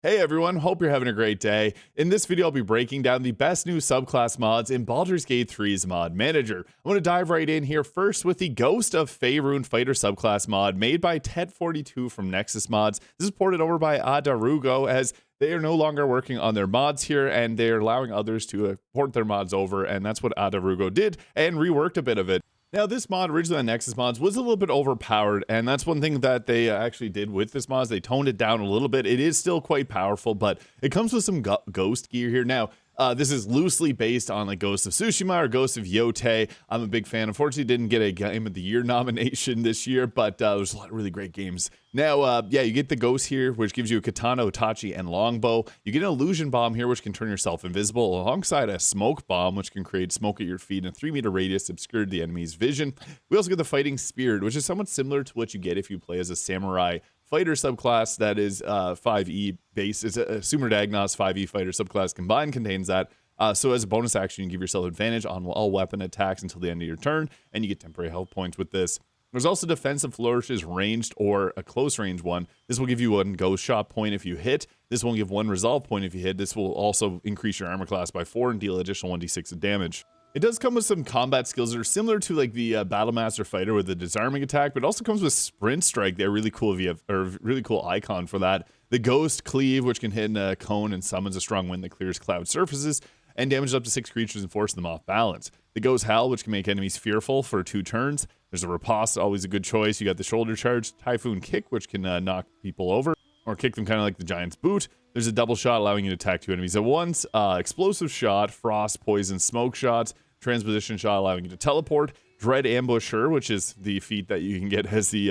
Hey everyone, hope you're having a great day. In this video, I'll be breaking down the best new subclass mods in Baldur's Gate 3's mod manager. I want to dive right in here first with the Ghost of Faerun fighter subclass mod made by Tet42 from Nexus Mods. This is ported over by Adarugo as they are no longer working on their mods here and they're allowing others to port their mods over, and that's what Adarugo did and reworked a bit of it. Now, this mod originally on Nexus Mods was a little bit overpowered, and that's one thing that they actually did with this mod. They toned it down a little bit. It is still quite powerful, but it comes with some ghost gear here. Now, this is loosely based on like Ghost of Tsushima or Ghost of Yotei. I'm a big fan. Unfortunately, didn't get a Game of the Year nomination this year, but there's a lot of really great games. Now, yeah, you get the ghost here, which gives you a katana, otachi, and longbow. You get an illusion bomb here, which can turn yourself invisible, alongside a smoke bomb, which can create smoke at your feet in a 3-meter radius, obscure the enemy's vision. We also get the fighting spirit, which is somewhat similar to what you get if you play as a samurai fighter subclass that is 5e based. It's a Sumer Dagnos 5e fighter subclass combined contains that. So as a bonus action, you give yourself advantage on all weapon attacks until the end of your turn, and you get temporary health points with this. There's also defensive flourishes, ranged or a close range one. This will give you one ghost shot point if you hit. This will give one resolve point if you hit. This will also increase your armor class by 4 and deal additional 1d6 of damage. It does come with some combat skills that are similar to like the Battlemaster fighter with the disarming attack, but it also comes with sprint strike. They're really cool really cool icon for that. The ghost cleave, which can hit in a cone and summons a strong wind that clears cloud surfaces and damages up to 6 creatures and forces them off balance. The ghost howl, which can make enemies fearful for 2 turns. There's a riposte, always a good choice. You got the shoulder charge, typhoon kick, which can knock people over or kick them kind of like the giant's boot. There's a double shot allowing you to attack 2 enemies at once. Explosive shot, frost, poison, smoke shots. Transposition shot allowing you to teleport. Dread Ambusher, which is the feat that you can get as the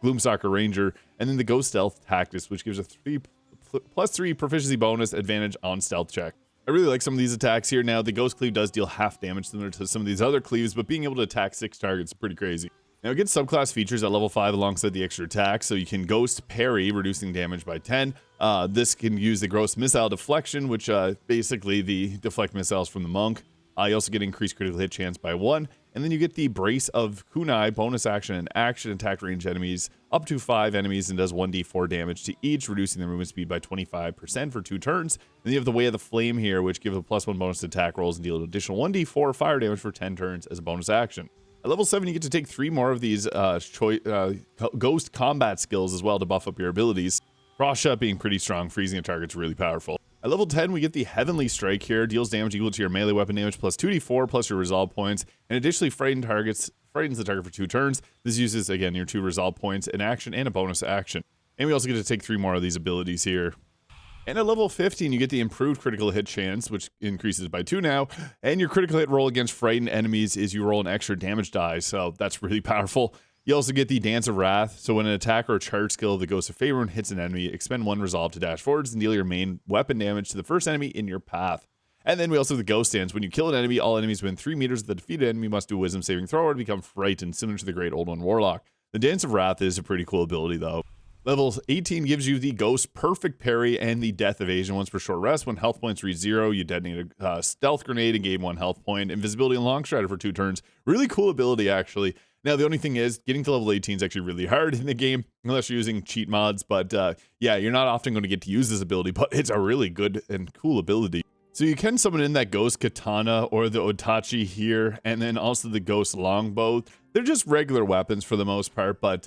Gloomstalker Ranger, and then the Ghost Stealth Tactics, which gives a +3 proficiency bonus advantage on stealth check. I really like some of these attacks here. Now, the Ghost Cleave does deal half damage similar to some of these other cleaves, but being able to attack 6 targets is pretty crazy. Now, it gets subclass features at level 5 alongside the extra attack, so you can Ghost Parry, reducing damage by 10. This can use the Gross Missile Deflection, which basically the deflect missiles from the monk. You also get increased critical hit chance by 1, and then you get the Brace of Kunai, bonus action and action attack range enemies, up to 5 enemies, and does 1d4 damage to each, reducing their movement speed by 25% for 2 turns. Then you have the Way of the Flame here, which gives a +1 bonus to attack rolls and deal an additional 1d4 fire damage for 10 turns as a bonus action. At level 7, you get to take 3 more of these ghost combat skills as well to buff up your abilities. Frost Shot being pretty strong, freezing a target's really powerful. At level 10, we get the Heavenly Strike here. Deals damage equal to your melee weapon damage plus 2d4 plus your resolve points. And additionally, frightens the target for 2 turns. This uses, again, your 2 resolve points, an action, and a bonus action. And we also get to take 3 more of these abilities here. And at level 15, you get the improved critical hit chance, which increases by 2 now. And your critical hit roll against frightened enemies is you roll an extra damage die, so that's really powerful. You also get the Dance of Wrath, so when an attack or a charge skill of the Ghost of Faerun hits an enemy, expend 1 resolve to dash forwards and deal your main weapon damage to the first enemy in your path. And then we also have the Ghost Dance. When you kill an enemy, all enemies within 3 meters of the defeated enemy must do a wisdom saving throw or become frightened, similar to the Great Old One Warlock. The Dance of Wrath is a pretty cool ability, though. Level 18 gives you the Ghost Perfect Parry and the Death Evasion once per short rest. When health points reach 0, you detonate a stealth grenade and gain 1 health point. Invisibility and Long Strider for 2 turns. Really cool ability, actually. Now, the only thing is, getting to level 18 is actually really hard in the game, unless you're using cheat mods. But yeah, you're not often going to get to use this ability, but it's a really good and cool ability. So you can summon in that Ghost Katana or the Otachi here, and then also the Ghost Longbow. They're just regular weapons for the most part, but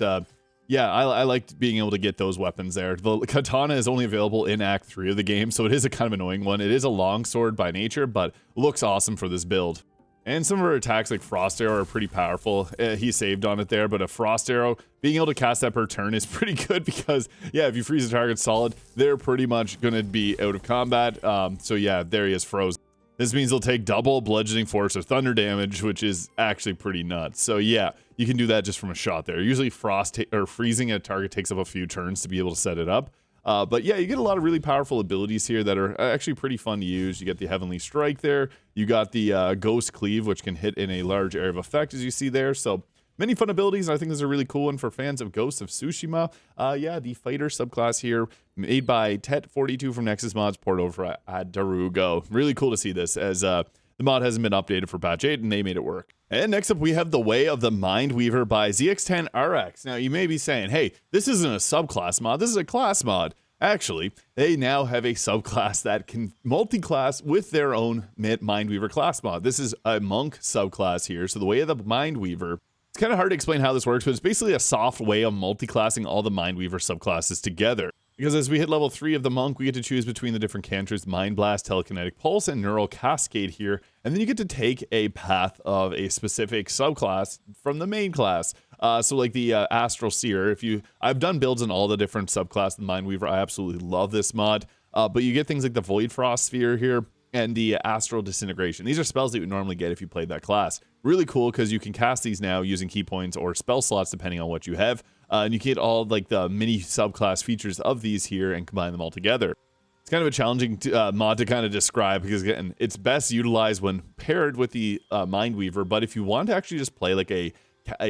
yeah, I liked being able to get those weapons there. The Katana is only available in Act 3 of the game, so it is a kind of annoying one. It is a longsword by nature, but looks awesome for this build. And some of her attacks like Frost Arrow are pretty powerful. He saved on it there, but a Frost Arrow, being able to cast that per turn is pretty good because, yeah, if you freeze a target solid, they're pretty much going to be out of combat. So yeah, there he is frozen. This means they'll take double bludgeoning force or thunder damage, which is actually pretty nuts. So yeah, you can do that just from a shot there. Usually freezing a target takes up a few turns to be able to set it up. But yeah, you get a lot of really powerful abilities here that are actually pretty fun to use. You get the Heavenly Strike there. You got the Ghost Cleave, which can hit in a large area of effect, as you see there. So many fun abilities. I think this is a really cool one for fans of Ghost of Tsushima. Yeah, the fighter subclass here, made by Tet42 from Nexus Mods, poured over at Darugo. Really cool to see this, as the mod hasn't been updated for patch 8, and they made it work. And next up, we have the Way of the Mindweaver by ZX10RX. Now, you may be saying, hey, this isn't a subclass mod, this is a class mod. Actually, they now have a subclass that can multi-class with their own Mindweaver class mod. This is a monk subclass here. So the way of the Mindweaver, it's kind of hard to explain how this works, but it's basically a soft way of multi-classing all the Mindweaver subclasses together. Because as we hit level 3 of the monk, we get to choose between the different cantrips, Mind Blast, Telekinetic Pulse, and Neural Cascade here. And then you get to take a path of a specific subclass from the main class. So like the Astral Seer, I've done builds in all the different subclasses of the Mindweaver. I absolutely love this mod. But you get things like the Void Frost Sphere here and the Astral Disintegration. These are spells that you would normally get if you played that class. Really cool because you can cast these now using key points or spell slots depending on what you have. And you get all like the mini subclass features of these here and combine them all together. It's kind of a challenging mod to kind of describe because again, it's best utilized when paired with the Mindweaver. But if you want to actually just play like a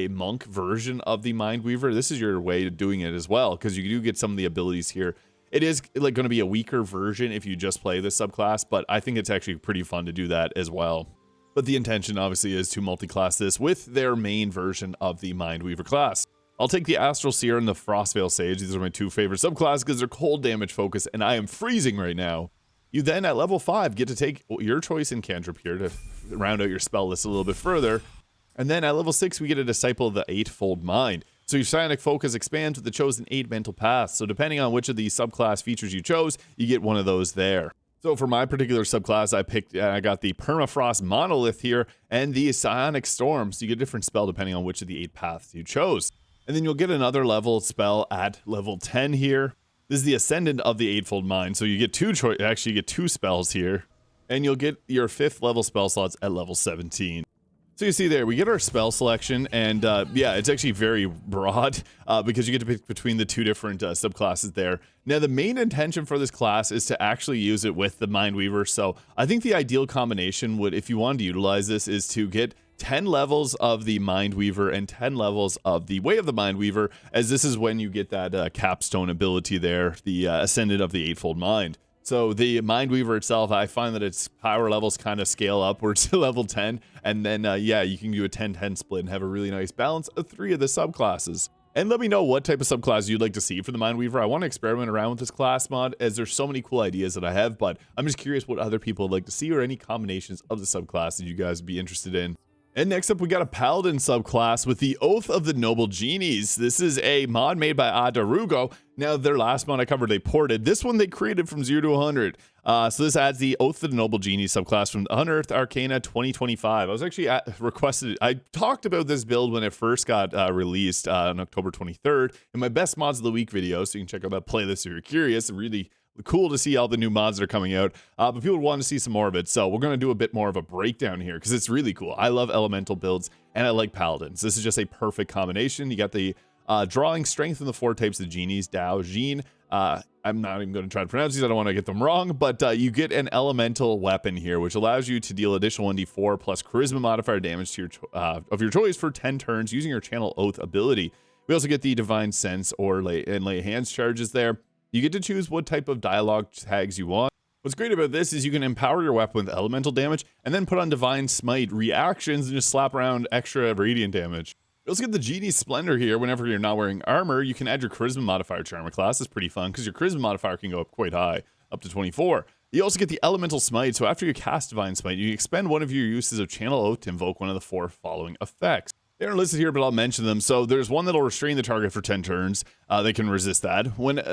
monk version of the Mindweaver, this is your way of doing it as well, because you do get some of the abilities here. It is like going to be a weaker version if you just play this subclass, but I think it's actually pretty fun to do that as well. But the intention obviously is to multi-class this with their main version of the Mindweaver class. I'll take the Astral Seer and the Frostveil Sage. These are my two favorite subclasses because they're cold damage focused, and I am freezing right now. You then, at level 5, get to take your choice in cantrip here to round out your spell list a little bit further. And then at level 6, we get a Disciple of the Eightfold Mind. So your Psionic Focus expands with the chosen 8 mental paths. So depending on which of these subclass features you chose, you get one of those there. So for my particular subclass, I got the Permafrost Monolith here and the Psionic Storm. So you get a different spell depending on which of the 8 paths you chose. And then you'll get another level spell at level 10 here. This is the Ascendant of the Eightfold Mind. So you get you get two spells here. And you'll get your 5th level spell slots at level 17. So you see there, we get our spell selection, and yeah, it's actually very broad because you get to pick between the two different subclasses there. Now, the main intention for this class is to actually use it with the Mindweaver, so I think the ideal combination would, if you wanted to utilize this, is to get 10 levels of the Mindweaver and 10 levels of the Way of the Mindweaver, as this is when you get that capstone ability there, the Ascendant of the Eightfold Mind. So the Mindweaver itself, I find that its power levels kind of scale upwards to level 10. And then, yeah, you can do a 10-10 split and have a really nice balance of 3 of the subclasses. And let me know what type of subclass you'd like to see for the Mindweaver. I want to experiment around with this class mod, as there's so many cool ideas that I have. But I'm just curious what other people would like to see, or any combinations of the subclass that you guys would be interested in. And next up, we got a Paladin subclass with the Oath of the Noble Genies. This is a mod made by Darugo. Now, their last mod I covered, they ported. This one they created from 0 to 100. So this adds the Oath of the Noble Genies subclass from Unearthed Arcana 2025. I was actually I talked about this build when it first got released on October 23rd in my Best Mods of the Week video, so you can check out that playlist if you're curious. Really cool to see all the new mods that are coming out, but people want to see some more of it, so we're going to do a bit more of a breakdown here because it's really cool. I love elemental builds and I like paladins. This is just a perfect combination. You got the drawing strength in the 4 types of genies, Dao, Jin. I'm not even going to try to pronounce these, I don't want to get them wrong, but you get an elemental weapon here, which allows you to deal additional 1d4 plus charisma modifier damage to of your choice for 10 turns using your Channel Oath ability. We also get the Divine Sense or lay hands charges there. You get to choose what type of dialogue tags you want. What's great about this is you can empower your weapon with elemental damage and then put on Divine Smite reactions and just slap around extra radiant damage. You also get the Genie Splendor here. Whenever you're not wearing armor, you can add your Charisma modifier to armor class. It's pretty fun because your Charisma modifier can go up quite high, up to 24. You also get the Elemental Smite, so after you cast Divine Smite, you expend one of your uses of Channel Oath to invoke one of the 4 following effects. They aren't listed here, but I'll mention them. So there's one that'll restrain the target for 10 turns. They can resist that.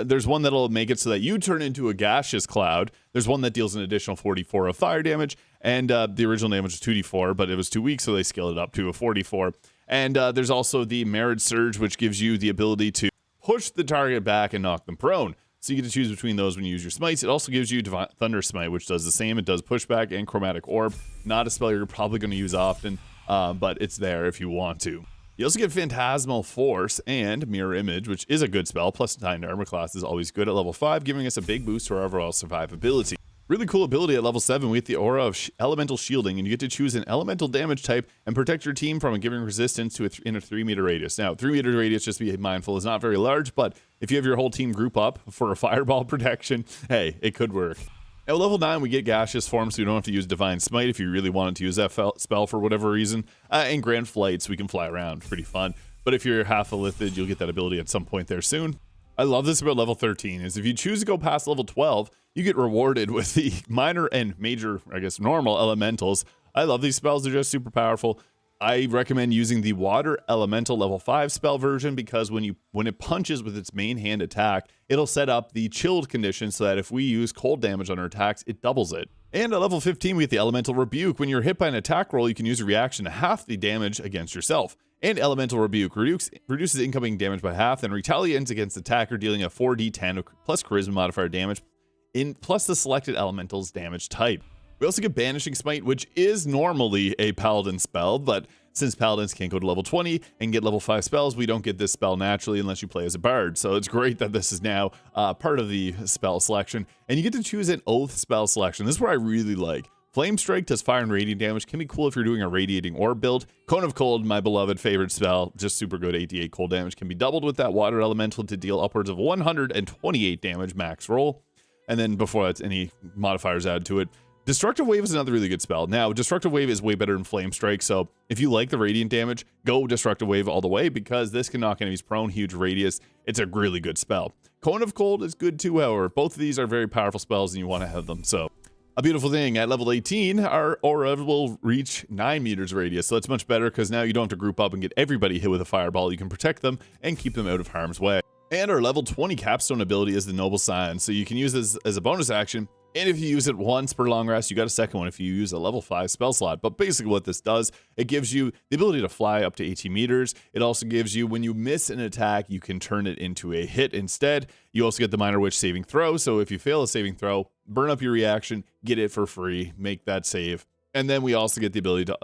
There's one that'll make it so that you turn into a gaseous cloud. There's one that deals an additional 44 of fire damage. And the original damage was 2d4, but it was too weak, so they scaled it up to a 44. And there's also the Merid Surge, which gives you the ability to push the target back and knock them prone. So you get to choose between those when you use your smites. It also gives you Thunder Smite, which does the same. It does pushback and Chromatic Orb. Not a spell you're probably going to use often. But it's there if you want to. You also get Phantasmal Force and Mirror Image, which is a good spell, plus timed armor class is always good at level 5, giving us a big boost to our overall survivability. Really cool ability at level 7 with the Aura of Elemental Shielding, and you get to choose an elemental damage type and protect your team from giving resistance to in a 3-meter radius. Now, 3-meter radius, just be mindful, is not very large, but if you have your whole team group up for a fireball protection, hey, it could work. At level 9, we get Gaseous Form, so you don't have to use Divine Smite if you really wanted to use that spell for whatever reason. And Grand Flight, so we can fly around. Pretty fun. But if you're half a Lithid, you'll get that ability at some point there soon. I love this about level 13 is if you choose to go past level 12, you get rewarded with the minor and major, I guess, normal elementals. I love these spells. They're just super powerful. I recommend using the water elemental level 5 spell version because when it punches with its main hand attack, it'll set up the chilled condition so that if we use cold damage on our attacks, it doubles it. And at level 15, we get the elemental rebuke. When you're hit by an attack roll, you can use a reaction to half the damage against yourself. And elemental rebuke reduces incoming damage by half, then retaliates against the attacker, dealing a 4d10 plus charisma modifier damage plus the selected elemental's damage type. We also get Banishing Smite, which is normally a paladin spell, but since paladins can't go to level 20 and get level 5 spells, we don't get this spell naturally unless you play as a bard. So it's great that this is now part of the spell selection, and you get to choose an oath spell selection. This is where I really like. Flame Strike does fire and radiant damage, can be cool if you're doing a radiating orb build. Cone of Cold, my beloved favorite spell, just super good 88 cold damage, can be doubled with that water elemental to deal upwards of 128 damage max roll. And then before that's any modifiers added to it. Destructive Wave is another really good spell. Now, Destructive Wave is way better than Flame Strike, so if you like the radiant damage, go Destructive Wave all the way because this can knock enemies prone, huge radius. It's a really good spell. Cone of Cold is good too, however. Both of these are very powerful spells and you want to have them, so. A beautiful thing, at level 18, our aura will reach 9 meters radius, so that's much better because now you don't have to group up and get everybody hit with a fireball. You can protect them and keep them out of harm's way. And our level 20 capstone ability is the Noble Scion, so you can use this as a bonus action. And if you use it once per long rest, you got a second one if you use a level 5 spell slot. But basically what this does, it gives you the ability to fly up to 18 meters. It also gives you, when you miss an attack, you can turn it into a hit instead. You also get the Minor Witch saving throw. So if you fail a saving throw, burn up your reaction, get it for free, make that save. And then we also get the ability to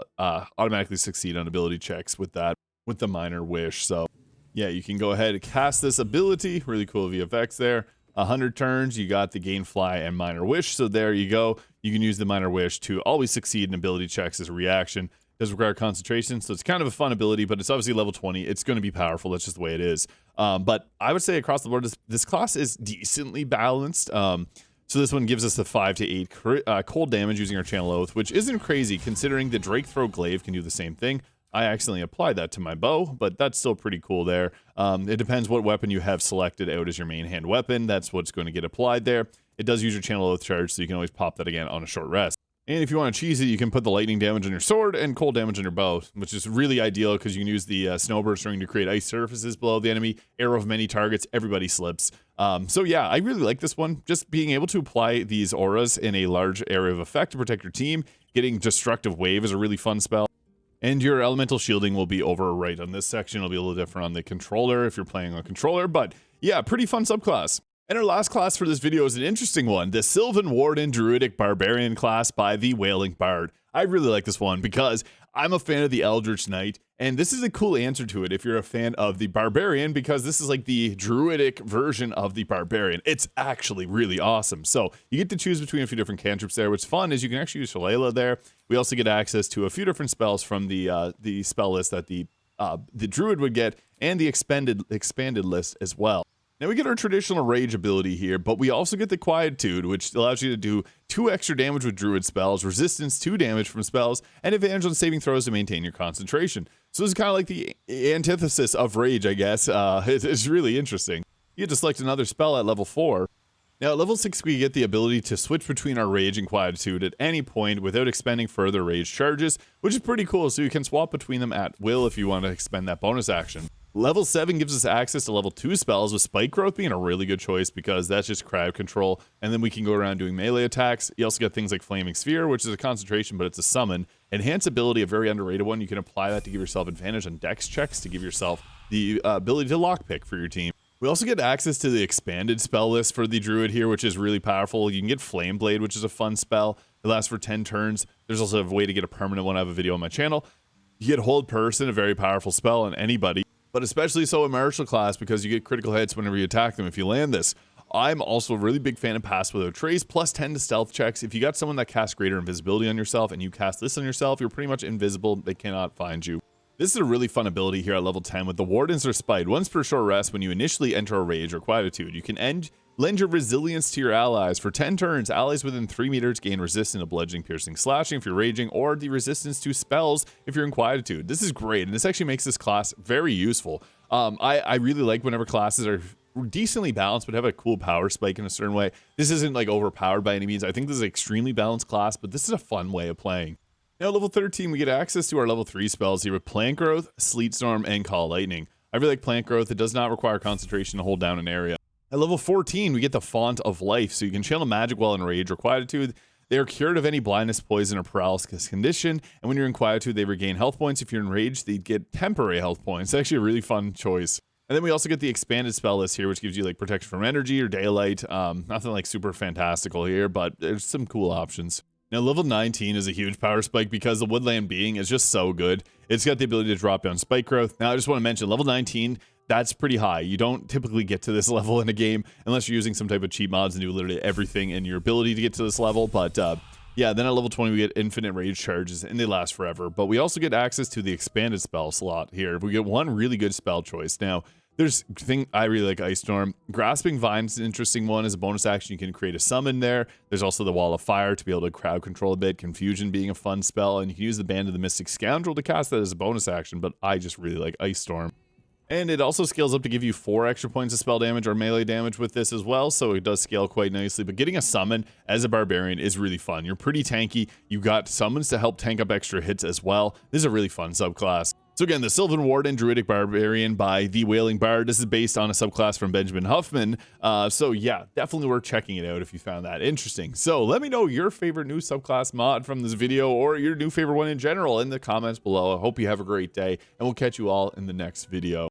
automatically succeed on ability checks with that, with the Minor Wish. So yeah, you can go ahead and cast this ability. Really cool VFX there. 100 turns, you got the Gain Fly and Minor Wish, so there you go. You can use the Minor Wish to always succeed in ability checks as a reaction. It does require concentration, so it's kind of a fun ability, but it's obviously level 20. It's going to be powerful. That's just the way it is. But I would say across the board, this class is decently balanced. So this one gives us the 5 to 8 cold damage using our Channel Oath, which isn't crazy considering the Drake Throw Glaive can do the same thing. I accidentally applied that to my bow, but that's still pretty cool there. It depends what weapon you have selected out as your main hand weapon. That's what's going to get applied there. It does use your Channel Oath charge, so you can always pop that again on a short rest. And if you want to cheese it, you can put the lightning damage on your sword and cold damage on your bow, which is really ideal because you can use the Snowburst Ring to create ice surfaces below the enemy. Arrow of many targets, everybody slips. So yeah, I really like this one. Just being able to apply these auras in a large area of effect to protect your team. Getting Destructive Wave is a really fun spell. And your elemental shielding will be over right on this section. It'll be a little different on the controller if you're playing on controller, but yeah, pretty fun subclass. And our last class for this video is an interesting one, the Sylvan Warden Druidic Barbarian class by the Wailing Bard. I really like this one because I'm a fan of the Eldritch Knight, and this is a cool answer to it if you're a fan of the Barbarian, because this is like the Druidic version of the Barbarian. It's actually really awesome. So you get to choose between a few different cantrips there. What's fun is you can actually use Shillelagh there. We also get access to a few different spells from the spell list that the Druid would get, and the expanded list as well. Now we get our traditional rage ability here, but we also get the Quietude, which allows you to do 2 extra damage with Druid spells, resistance 2 damage from spells, and advantage on saving throws to maintain your concentration. So this is kind of like the antithesis of rage, I guess. It's really interesting. You get to select another spell at level 4. Now at level 6 we get the ability to switch between our rage and Quietude at any point without expending further rage charges, which is pretty cool, so you can swap between them at will if you want to expend that bonus action. Level 7 gives us access to level 2 spells, with Spike Growth being a really good choice because that's just crowd control, and then we can go around doing melee attacks. You also get things like Flaming Sphere, which is a concentration, but it's a summon. Enhance ability, a very underrated one. You can apply that to give yourself advantage on dex checks to give yourself the ability to lockpick for your team. We also get access to the expanded spell list for the Druid here, which is really powerful. You can get Flame Blade, which is a fun spell. It lasts for 10 turns. There's also a way to get a permanent one. I have a video on my channel. You get Hold Person, a very powerful spell on anybody, but especially so in martial class because you get critical hits whenever you attack them if you land this. I'm also a really big fan of Pass Without Trace, plus 10 to stealth checks. If you got someone that casts greater invisibility on yourself and you cast this on yourself, you're pretty much invisible. They cannot find you. This is a really fun ability here at level 10 with the Warden's Respite. Once per short rest, when you initially enter a rage or quietude, you can lend your resilience to your allies. For 10 turns, allies within 3 meters gain resistance to bludgeoning, piercing, slashing if you're raging, or the resistance to spells if you're in quietude. This is great, and this actually makes this class very useful. I really like whenever classes are decently balanced, but have a cool power spike in a certain way. This isn't like overpowered by any means. I think this is an extremely balanced class, but this is a fun way of playing. Now, level 13, we get access to our level 3 spells here with Plant Growth, Sleet Storm, and Call Lightning. I really like Plant Growth. It does not require concentration to hold down an area. At level 14, we get the Font of Life, so you can channel Magic while in Rage or Quietude. They are cured of any blindness, poison, or paralysis condition, and when you're in Quietude, they regain health points. If you're in Rage, they get temporary health points. It's actually a really fun choice. And then we also get the expanded spell list here, which gives you like protection from energy or daylight. Nothing like super fantastical here, but there's some cool options. Now, level 19 is a huge power spike because the Woodland Being is just so good. It's got the ability to drop down spike growth. Now, I just want to mention level 19, that's pretty high. You don't typically get to this level in a game unless you're using some type of cheat mods and do literally everything in your ability to get to this level. But yeah, then at level 20, we get infinite rage charges and they last forever. But we also get access to the expanded spell slot here. We get one really good spell choice. Now, there's thing I really like Ice Storm. Grasping Vines is an interesting one. As a bonus action, you can create a summon there. There's also the Wall of Fire to be able to crowd control a bit. Confusion being a fun spell, and you can use the Band of the Mystic Scoundrel to cast that as a bonus action, but I just really like Ice Storm. And it also scales up to give you 4 extra points of spell damage or melee damage with this as well, so it does scale quite nicely. But getting a summon as a Barbarian is really fun. You're pretty tanky. You got summons to help tank up extra hits as well. This is a really fun subclass. So again, the Sylvan Warden, Druidic Barbarian by the Wailing Bard. This is based on a subclass from Benjamin Huffman. So yeah, definitely worth checking it out if you found that interesting. So let me know your favorite new subclass mod from this video or your new favorite one in general in the comments below. I hope you have a great day, and we'll catch you all in the next video.